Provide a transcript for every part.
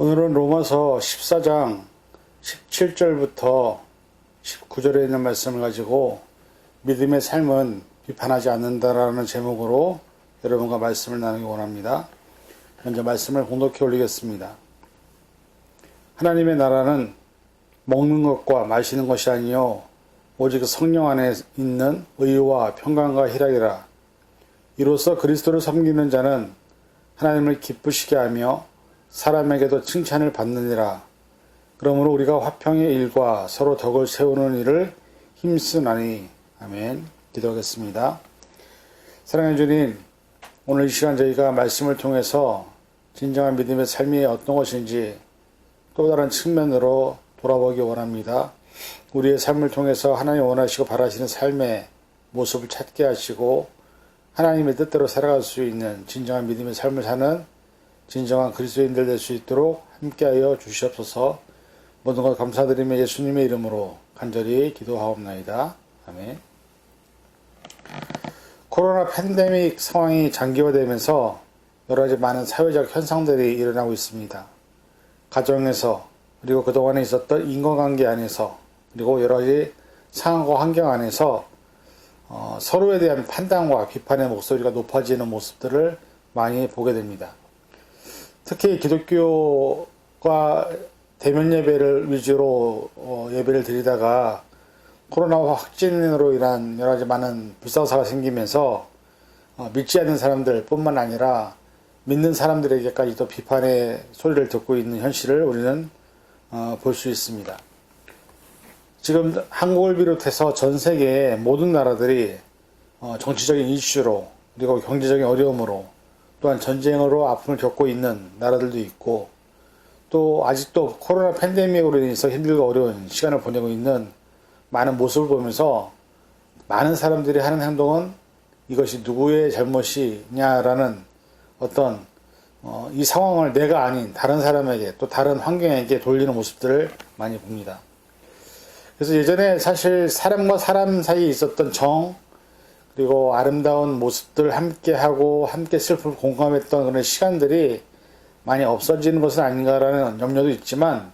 오늘은 로마서 14장 17절부터 19절에 있는 말씀을 가지고 믿음의 삶은 비판하지 않는다라는 제목으로 여러분과 말씀을 나누기 원합니다. 먼저 말씀을 공독해 올리겠습니다. 하나님의 나라는 먹는 것과 마시는 것이 아니요 오직 성령 안에 있는 의와 평강과 희락이라. 이로써 그리스도를 섬기는 자는 하나님을 기쁘시게 하며 사람에게도 칭찬을 받느니라. 그러므로 우리가 화평의 일과 서로 덕을 세우는 일을 힘쓰나니. 아멘. 기도하겠습니다. 사랑하는 주님, 오늘 이 시간 저희가 말씀을 통해서 진정한 믿음의 삶이 어떤 것인지 또 다른 측면으로 돌아보기 원합니다. 우리의 삶을 통해서 하나님 원하시고 바라시는 삶의 모습을 찾게 하시고 하나님의 뜻대로 살아갈 수 있는 진정한 믿음의 삶을 사는 진정한 그리스도인들 될 수 있도록 함께하여 주시옵소서. 모든 것 감사드리며 예수님의 이름으로 간절히 기도하옵나이다. 아멘. 코로나 팬데믹 상황이 장기화되면서 여러 가지 많은 사회적 현상들이 일어나고 있습니다. 가정에서, 그리고 그동안에 있었던 인간관계 안에서, 그리고 여러 가지 상황과 환경 안에서 서로에 대한 판단과 비판의 목소리가 높아지는 모습들을 많이 보게 됩니다. 특히 기독교가 대면 예배를 위주로 예배를 드리다가 코로나 확진으로 인한 여러 가지 많은 불상사가 생기면서 믿지 않는 사람들 뿐만 아니라 믿는 사람들에게까지도 비판의 소리를 듣고 있는 현실을 우리는 볼 수 있습니다. 지금 한국을 비롯해서 전 세계의 모든 나라들이 정치적인 이슈로, 그리고 경제적인 어려움으로, 또한 전쟁으로 아픔을 겪고 있는 나라들도 있고, 또 아직도 코로나 팬데믹으로 인해서 힘들고 어려운 시간을 보내고 있는 많은 모습을 보면서 많은 사람들이 하는 행동은 이것이 누구의 잘못이냐라는 어떤 이 상황을 내가 아닌 다른 사람에게, 또 다른 환경에게 돌리는 모습들을 많이 봅니다. 그래서 예전에 사실 사람과 사람 사이에 있었던 정, 그리고 아름다운 모습들 함께하고 함께 슬픔을 공감했던 그런 시간들이 많이 없어지는 것은 아닌가라는 염려도 있지만,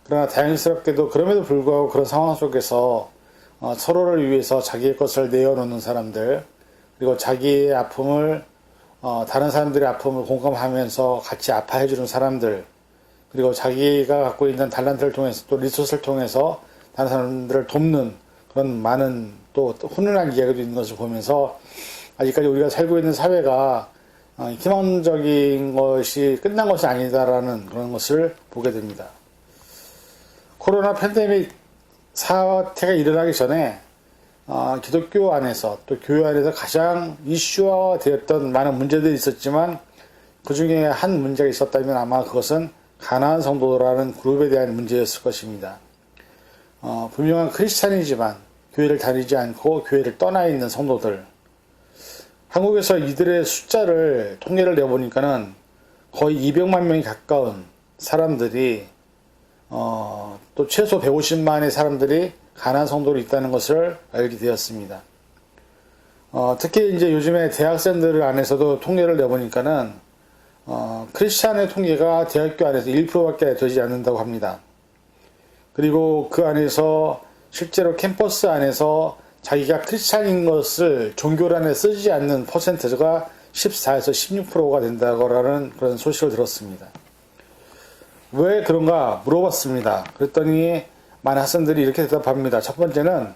그러나 다행스럽게도 그럼에도 불구하고 그런 상황 속에서 서로를 위해서 자기의 것을 내어놓는 사람들, 그리고 자기의 아픔을 다른 사람들의 아픔을 공감하면서 같이 아파해주는 사람들, 그리고 자기가 갖고 있는 달란트를 통해서 또 리소스를 통해서 다른 사람들을 돕는 그런 많은 또 훈훈한 이야기도 있는 것을 보면서 아직까지 우리가 살고 있는 사회가 희망적인 것이 끝난 것이 아니다라는 그런 것을 보게 됩니다. 코로나 팬데믹 사태가 일어나기 전에 기독교 안에서 또 교회 안에서 가장 이슈화 되었던 많은 문제들이 있었지만, 그 중에 한 문제가 있었다면 아마 그것은 가난한 성도라는 그룹에 대한 문제였을 것입니다. 분명한 크리스찬이지만 교회를 다니지 않고 교회를 떠나 있는 성도들, 한국에서 이들의 숫자를 통계를 내보니까는 거의 200만 명이 가까운 사람들이 또 최소 150만의 사람들이 가난한 성도로 있다는 것을 알게 되었습니다. 특히 이제 요즘에 대학생들 안에서도 통계를 내보니까는 크리스찬의 통계가 대학교 안에서 1%밖에 되지 않는다고 합니다. 그리고 그 안에서 실제로 캠퍼스 안에서 자기가 크리스찬인 것을 종교란에 쓰지 않는 퍼센트가 14에서 16%가 된다고라는 그런 소식을 들었습니다. 왜 그런가 물어봤습니다. 그랬더니 많은 학생들이 이렇게 대답합니다. 첫 번째는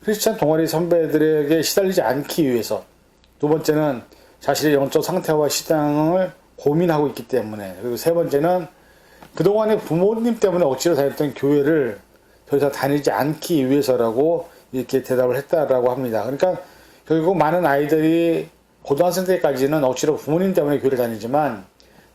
크리스찬 동아리 선배들에게 시달리지 않기 위해서, 두 번째는 자신의 영적 상태와 신앙을 고민하고 있기 때문에, 그리고 세 번째는 그동안에 부모님 때문에 억지로 다녔던 교회를 더 이상 다니지 않기 위해서라고 이렇게 대답을 했다라고 합니다. 그러니까 결국 많은 아이들이 고등학생 때까지는 억지로 부모님 때문에 교회를 다니지만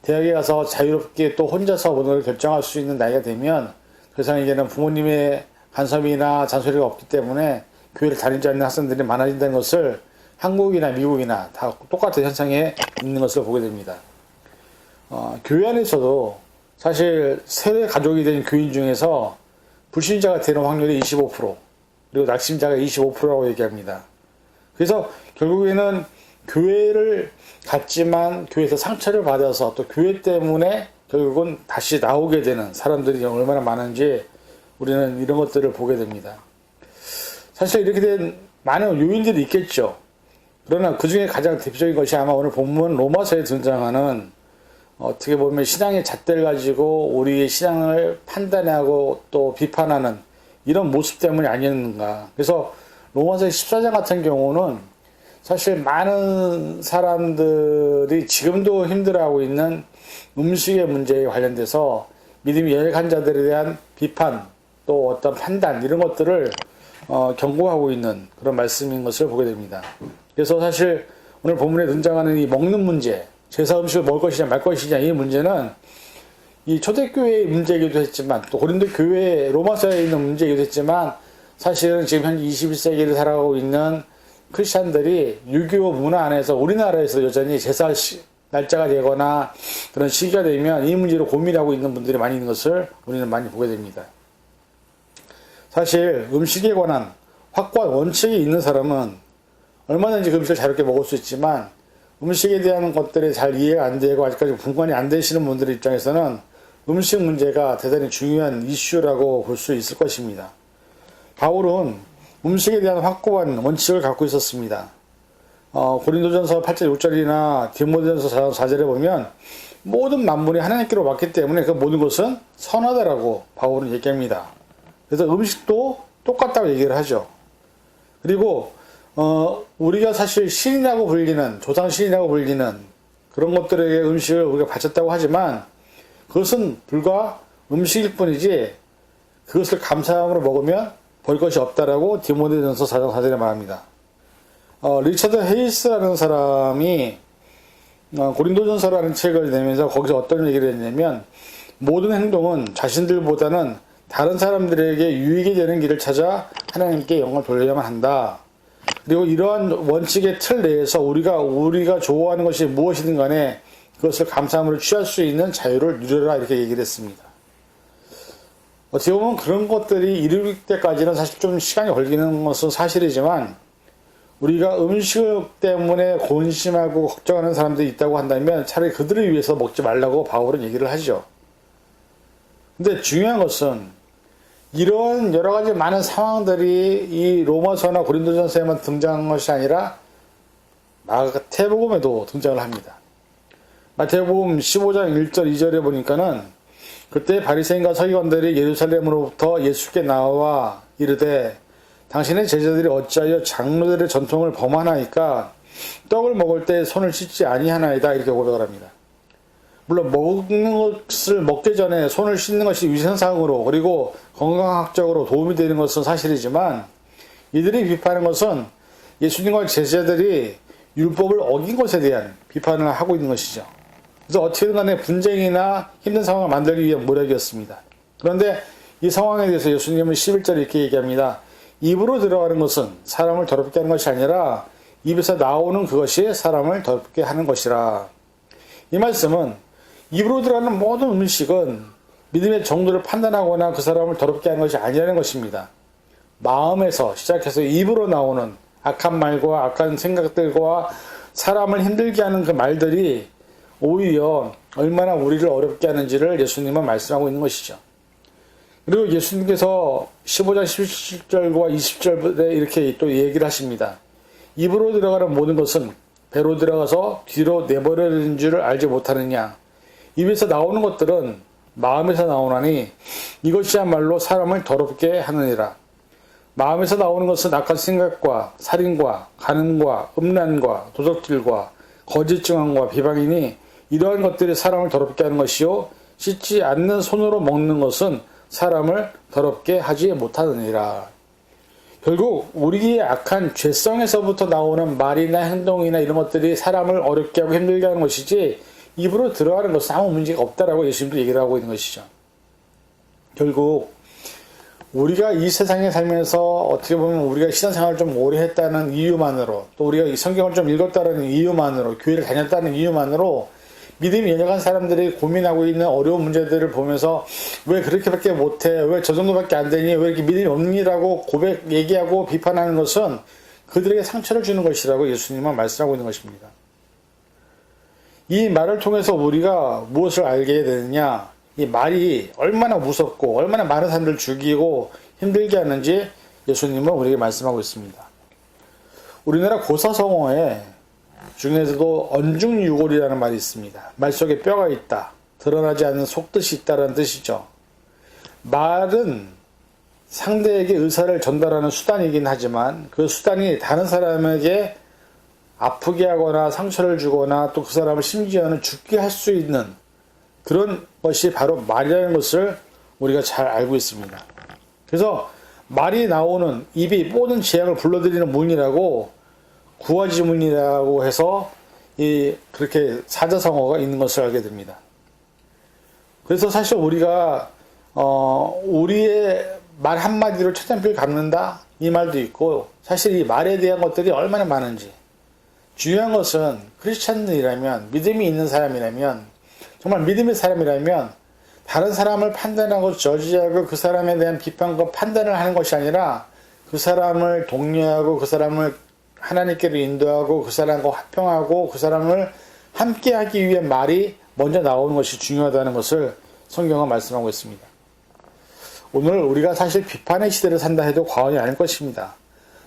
대학에 가서 자유롭게 또 혼자서 모든 걸 결정할 수 있는 나이가 되면 더 이상 이제는 부모님의 간섭이나 잔소리가 없기 때문에 교회를 다니지 않는 학생들이 많아진다는 것을 한국이나 미국이나 다 똑같은 현상에 있는 것을 보게 됩니다. 교회 안에서도 사실 세대 가족이 된 교인 중에서 불신자가 되는 확률이 25%, 그리고 낙심자가 25%라고 얘기합니다. 그래서 결국에는 교회를 갔지만 교회에서 상처를 받아서 또 교회 때문에 결국은 다시 나오게 되는 사람들이 얼마나 많은지 우리는 이런 것들을 보게 됩니다. 사실 이렇게 된 많은 요인들이 있겠죠. 그러나 그 중에 가장 대표적인 것이 아마 오늘 본문 로마서에 등장하는 어떻게 보면 신앙의 잣대를 가지고 우리의 신앙을 판단하고 또 비판하는 이런 모습 때문이 아니었는가. 그래서 로마서 14장 같은 경우는 사실 많은 사람들이 지금도 힘들어하고 있는 음식의 문제에 관련돼서 믿음이 열악한 자들에 대한 비판 또 어떤 판단 이런 것들을 경고하고 있는 그런 말씀인 것을 보게 됩니다. 그래서 사실 오늘 본문에 등장하는 이 먹는 문제, 제사 음식을 먹을 것이냐 말 것이냐 이 문제는 이 초대교회의 문제이기도 했지만 또 고린도 교회 로마서에 있는 문제이기도 했지만 사실은 지금 현재 21세기를 살아가고 있는 크리스찬들이 유교 문화 안에서 우리나라에서 여전히 제사 날짜가 되거나 그런 시기가 되면 이 문제로 고민하고 있는 분들이 많이 있는 것을 우리는 많이 보게 됩니다. 사실 음식에 관한 확고한 원칙이 있는 사람은 얼마든지 그 음식을 자유롭게 먹을 수 있지만 음식에 대한 것들이 잘 이해가 안 되고 아직까지 분간이 안 되시는 분들 입장에서는 음식 문제가 대단히 중요한 이슈라고 볼 수 있을 것입니다. 바울은 음식에 대한 확고한 원칙을 갖고 있었습니다. 고린도전서 8절 6절이나 디모데전서 4절에 보면 모든 만물이 하나님께로 왔기 때문에 그 모든 것은 선하다라고 바울은 얘기합니다. 그래서 음식도 똑같다고 얘기를 하죠. 그리고 우리가 사실 신이라고 불리는 조상 신이라고 불리는 그런 것들에게 음식을 우리가 바쳤다고 하지만 그것은 불과 음식일 뿐이지 그것을 감사함으로 먹으면 볼 것이 없다라고 디모데전서 4장 4절에 말합니다. 리처드 헤이스라는 사람이 고린도전서라는 책을 내면서 거기서 어떤 얘기를 했냐면 모든 행동은 자신들보다는 다른 사람들에게 유익이 되는 길을 찾아 하나님께 영광을 돌려야만 한다. 그리고 이러한 원칙의 틀 내에서 우리가 좋아하는 것이 무엇이든 간에 그것을 감사함으로 취할 수 있는 자유를 누려라 이렇게 얘기를 했습니다. 어떻게 보면 그런 것들이 이룰 때까지는 사실 좀 시간이 걸리는 것은 사실이지만 우리가 음식 때문에 곤심하고 걱정하는 사람들이 있다고 한다면 차라리 그들을 위해서 먹지 말라고 바울은 얘기를 하죠. 근데 중요한 것은 이런 여러 가지 많은 상황들이 이 로마서나 고린도전서에만 등장한 것이 아니라 마태복음에도 등장을 합니다. 마태복음 15장 1절 2절에 보니까는 그때 바리새인과 서기관들이 예루살렘으로부터 예수께 나와 이르되 당신의 제자들이 어찌하여 장로들의 전통을 범하나이까 떡을 먹을 때 손을 씻지 아니하나이다 이렇게 고백을 합니다. 물론 먹는 것을 먹기 전에 손을 씻는 것이 위생상으로 그리고 건강학적으로 도움이 되는 것은 사실이지만 이들이 비판하는 것은 예수님과 제자들이 율법을 어긴 것에 대한 비판을 하고 있는 것이죠. 그래서 어떻게든 간에 분쟁이나 힘든 상황을 만들기 위한 모략이었습니다. 그런데 이 상황에 대해서 예수님은 11절에 이렇게 얘기합니다. 입으로 들어가는 것은 사람을 더럽게 하는 것이 아니라 입에서 나오는 그것이 사람을 더럽게 하는 것이라. 이 말씀은 입으로 들어가는 모든 음식은 믿음의 정도를 판단하거나 그 사람을 더럽게 하는 것이 아니라는 것입니다. 마음에서 시작해서 입으로 나오는 악한 말과 악한 생각들과 사람을 힘들게 하는 그 말들이 오히려 얼마나 우리를 어렵게 하는지를 예수님은 말씀하고 있는 것이죠. 그리고 예수님께서 15장 17절과 20절에 이렇게 또 얘기를 하십니다. 입으로 들어가는 모든 것은 배로 들어가서 뒤로 내버려지는 줄을 알지 못하느냐. 입에서 나오는 것들은 마음에서 나오나니 이것이야말로 사람을 더럽게 하느니라. 마음에서 나오는 것은 악한 생각과 살인과 간음과 음란과 도적질과 거짓 증언과 비방이니 이러한 것들이 사람을 더럽게 하는 것이요 씻지 않는 손으로 먹는 것은 사람을 더럽게 하지 못하느니라. 결국 우리의 악한 죄성에서부터 나오는 말이나 행동이나 이런 것들이 사람을 어렵게 하고 힘들게 하는 것이지 입으로 들어가는 것은 아무 문제가 없다라고 예수님도 얘기를 하고 있는 것이죠. 결국 우리가 이 세상에 살면서 어떻게 보면 우리가 신앙생활을 좀 오래 했다는 이유만으로 또 우리가 이 성경을 좀 읽었다는 이유만으로 교회를 다녔다는 이유만으로 믿음이 연약한 사람들이 고민하고 있는 어려운 문제들을 보면서 왜 그렇게밖에 못해? 왜 저 정도밖에 안 되니? 왜 이렇게 믿음이 없니라고 얘기하고 비판하는 것은 그들에게 상처를 주는 것이라고 예수님은 말씀하고 있는 것입니다. 이 말을 통해서 우리가 무엇을 알게 되느냐? 이 말이 얼마나 무섭고 얼마나 많은 사람들을 죽이고 힘들게 하는지 예수님은 우리에게 말씀하고 있습니다. 우리나라 고사성어에 중에서도 언중유골이라는 말이 있습니다. 말 속에 뼈가 있다. 드러나지 않는 속뜻이 있다는 뜻이죠. 말은 상대에게 의사를 전달하는 수단이긴 하지만 그 수단이 다른 사람에게 아프게 하거나 상처를 주거나 또 그 사람을 심지어는 죽게 할 수 있는 그런 것이 바로 말이라는 것을 우리가 잘 알고 있습니다. 그래서 말이 나오는 입이 모든 재앙을 불러들이는 문이라고 구화지문이라고 해서 그렇게 사자성어가 있는 것을 알게 됩니다. 그래서 사실 우리가 우리의 말 한마디로 천년필 갚는다 이 말도 있고 사실 이 말에 대한 것들이 얼마나 많은지 중요한 것은 크리스찬들이라면 믿음이 있는 사람이라면 정말 믿음의 사람이라면 다른 사람을 판단하고 저지하고 그 사람에 대한 비판과 판단을 하는 것이 아니라 그 사람을 독려하고 그 사람을 하나님께로 인도하고 그 사람과 화평하고 그 사람을 함께 하기 위한 말이 먼저 나오는 것이 중요하다는 것을 성경은 말씀하고 있습니다. 오늘 우리가 사실 비판의 시대를 산다 해도 과언이 아닐 것입니다.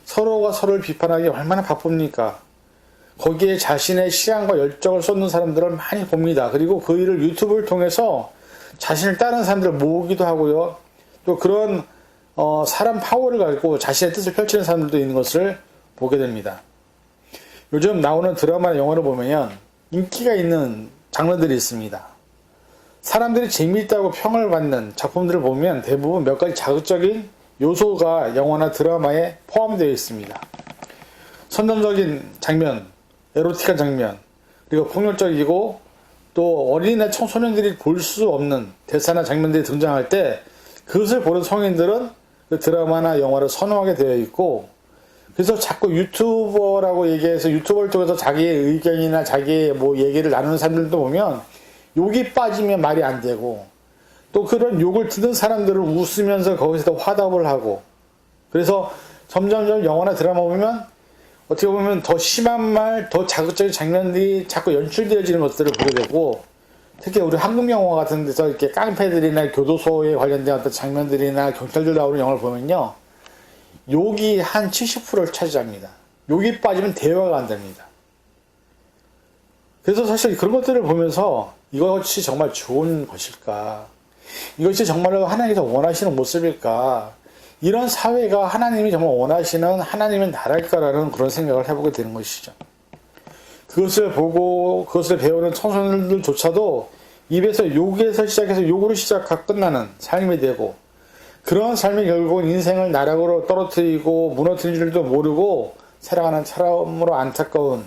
서로가 서로를 비판하기 얼마나 바쁩니까? 거기에 자신의 시간과 열정을 쏟는 사람들을 많이 봅니다. 그리고 그 일을 유튜브를 통해서 자신을 따르는 사람들을 모으기도 하고요. 또 그런 사람 파워를 가지고 자신의 뜻을 펼치는 사람들도 있는 것을 보게 됩니다. 요즘 나오는 드라마나 영화를 보면 인기가 있는 장르들이 있습니다. 사람들이 재미있다고 평을 받는 작품들을 보면 대부분 몇 가지 자극적인 요소가 영화나 드라마에 포함되어 있습니다. 선정적인 장면, 에로틱한 장면, 그리고 폭력적이고 또 어린이나 청소년들이 볼 수 없는 대사나 장면들이 등장할 때 그것을 보는 성인들은 그 드라마나 영화를 선호하게 되어 있고 그래서 자꾸 유튜버라고 얘기해서 유튜버를 통해서 자기의 의견이나 자기의 얘기를 나누는 사람들도 보면 욕이 빠지면 말이 안 되고 또 그런 욕을 듣는 사람들을 웃으면서 거기서 화답을 하고 그래서 점점점 영화나 드라마 보면 어떻게 보면 더 심한 말, 더 자극적인 장면들이 자꾸 연출되어지는 것들을 보게 되고 특히 우리 한국 영화 같은 데서 이렇게 깡패들이나 교도소에 관련된 어떤 장면들이나 경찰들 나오는 영화를 보면요. 욕이 한 70%를 차지합니다. 욕이 빠지면 대화가 안 됩니다. 그래서 사실 그런 것들을 보면서 이것이 정말 좋은 것일까? 이것이 정말로 하나님께서 원하시는 모습일까? 이런 사회가 하나님이 정말 원하시는 하나님의 나라일까라는 그런 생각을 해보게 되는 것이죠. 그것을 보고 그것을 배우는 청소년들조차도 입에서 욕에서 시작해서 욕으로 시작하고 끝나는 삶이 되고 그런 삶이 결국은 인생을 나락으로 떨어뜨리고 무너뜨린 줄도 모르고 살아가는 참으로 안타까운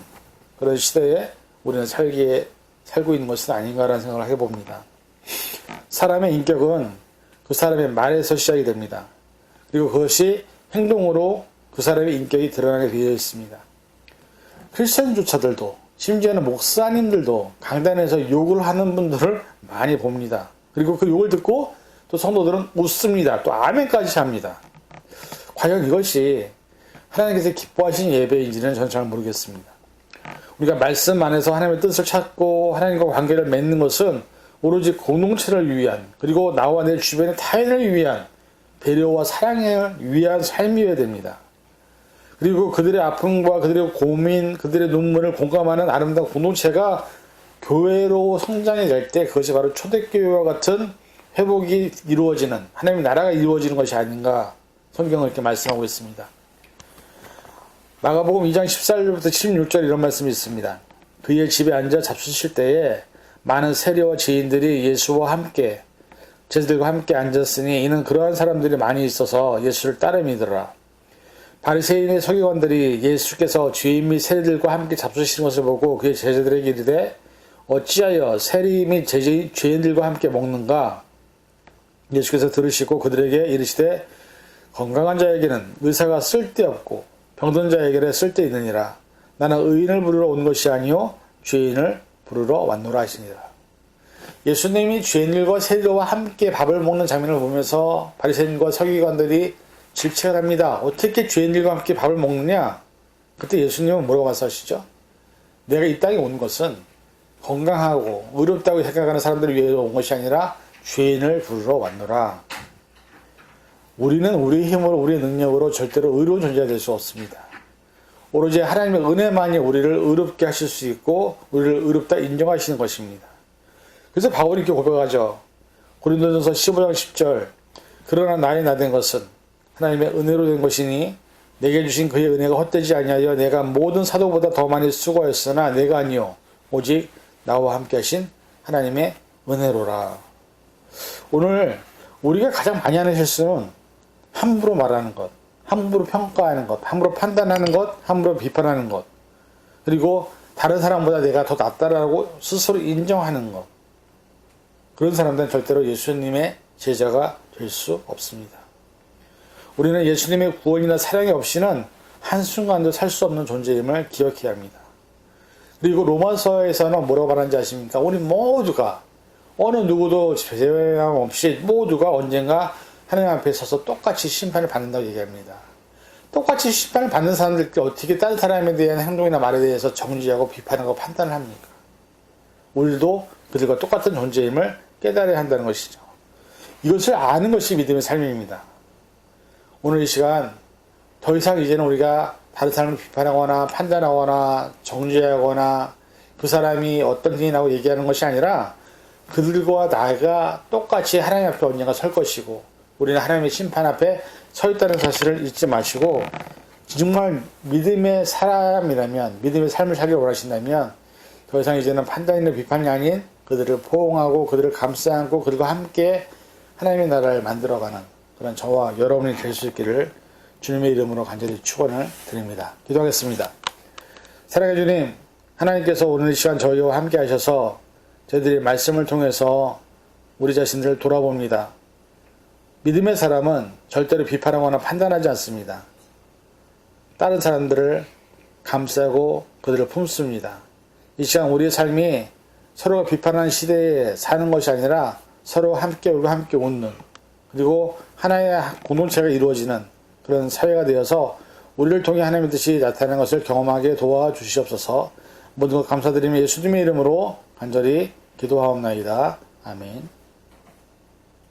그런 시대에 우리는 살고 있는 것은 아닌가라는 생각을 해봅니다. 사람의 인격은 그 사람의 말에서 시작이 됩니다. 그리고 그것이 행동으로 그 사람의 인격이 드러나게 되어 있습니다. 크리스천조차들도 심지어는 목사님들도 강단에서 욕을 하는 분들을 많이 봅니다. 그리고 그 욕을 듣고 또 성도들은 웃습니다. 또 아멘까지 합니다. 과연 이것이 하나님께서 기뻐하시는 예배인지는 저는 잘 모르겠습니다. 우리가 말씀 안에서 하나님의 뜻을 찾고 하나님과 관계를 맺는 것은 오로지 공동체를 위한 그리고 나와 내 주변의 타인을 위한 배려와 사랑을 위한 삶이어야 됩니다. 그리고 그들의 아픔과 그들의 고민, 그들의 눈물을 공감하는 아름다운 공동체가 교회로 성장해 갈 때 그것이 바로 초대교회와 같은 회복이 이루어지는 하나님의 나라가 이루어지는 것이 아닌가 성경은 이렇게 말씀하고 있습니다. 마가복음 2장 14절부터 16절 이런 말씀이 있습니다. 그의 집에 앉아 잡수실 때에 많은 세리와 죄인들이 예수와 함께 제자들과 함께 앉았으니 이는 그러한 사람들이 많이 있어서 예수를 따르 믿으라. 바리새인의 서기관들이 예수께서 죄인 및 세리들과 함께 잡수시는 것을 보고 그의 제자들에게 이르되 어찌하여 세리 및 죄인들과 함께 먹는가? 예수께서 들으시고 그들에게 이르시되 건강한 자에게는 의사가 쓸데없고 병든 자에게는 쓸데있느니라. 나는 의인을 부르러 온 것이 아니요 죄인을 부르러 왔노라 하시니라. 예수님이 죄인들과 세리와 함께 밥을 먹는 장면을 보면서 바리새인과 서기관들이 질책을 합니다. 어떻게 죄인들과 함께 밥을 먹느냐? 그때 예수님은 뭐라고 말씀하시죠? 내가 이 땅에 온 것은 건강하고 의롭다고 생각하는 사람들을 위해서 온 것이 아니라 죄인을 부르러 왔노라. 우리는 우리의 힘으로 우리의 능력으로 절대로 의로운 존재가 될 수 없습니다. 오로지 하나님의 은혜만이 우리를 의롭게 하실 수 있고 우리를 의롭다 인정하시는 것입니다. 그래서 바울이 이렇게 고백하죠. 고린도전서 15장 10절 그러나 나의 나된 것은 하나님의 은혜로 된 것이니 내게 주신 그의 은혜가 헛되지 아니하여 내가 모든 사도보다 더 많이 수고하였으나 내가 아니요 오직 나와 함께 하신 하나님의 은혜로라. 오늘 우리가 가장 많이 하는 실수는 함부로 말하는 것, 함부로 평가하는 것, 함부로 판단하는 것, 함부로 비판하는 것, 그리고 다른 사람보다 내가 더 낫다라고 스스로 인정하는 것. 그런 사람들은 절대로 예수님의 제자가 될 수 없습니다. 우리는 예수님의 구원이나 사랑이 없이는 한순간도 살 수 없는 존재임을 기억해야 합니다. 그리고 로마서에서는 뭐라고 말하는지 아십니까? 우리 모두가 어느 누구도 제외함 없이 모두가 언젠가 하나님 앞에 서서 똑같이 심판을 받는다고 얘기합니다. 똑같이 심판을 받는 사람들께 어떻게 다른 사람에 대한 행동이나 말에 대해서 정지하고 비판하고 판단을 합니까? 우리도 그들과 똑같은 존재임을 깨달아야 한다는 것이죠. 이것을 아는 것이 믿음의 삶입니다. 오늘 이 시간 더 이상 이제는 우리가 다른 사람을 비판하거나 판단하거나 정죄하거나 그 사람이 어떤 행위라고 얘기하는 것이 아니라 그들과 나가 똑같이 하나님 앞에 언젠가 설 것이고 우리는 하나님의 심판 앞에 서 있다는 사실을 잊지 마시고 정말 믿음의 사람이라면 믿음의 삶을 살기를 원하신다면 더 이상 이제는 판단이나 비판이 아닌 그들을 포옹하고 그들을 감싸 안고 그들과 함께 하나님의 나라를 만들어가는 그런 저와 여러분이 될 수 있기를 주님의 이름으로 간절히 축원을 드립니다. 기도하겠습니다. 사랑해 주님, 하나님께서 오늘 이 시간 저희와 함께 하셔서 저희들이 말씀을 통해서 우리 자신들을 돌아봅니다. 믿음의 사람은 절대로 비판하거나 판단하지 않습니다. 다른 사람들을 감싸고 그들을 품습니다. 이 시간 우리의 삶이 서로가 비판하는 시대에 사는 것이 아니라 서로 함께 울고 함께 웃는 그리고 하나의 공동체가 이루어지는 그런 사회가 되어서 우리를 통해 하나님의 뜻이 나타나는 것을 경험하게 도와주시옵소서. 모든 것 감사드리며 예수님의 이름으로 간절히 기도하옵나이다. 아멘.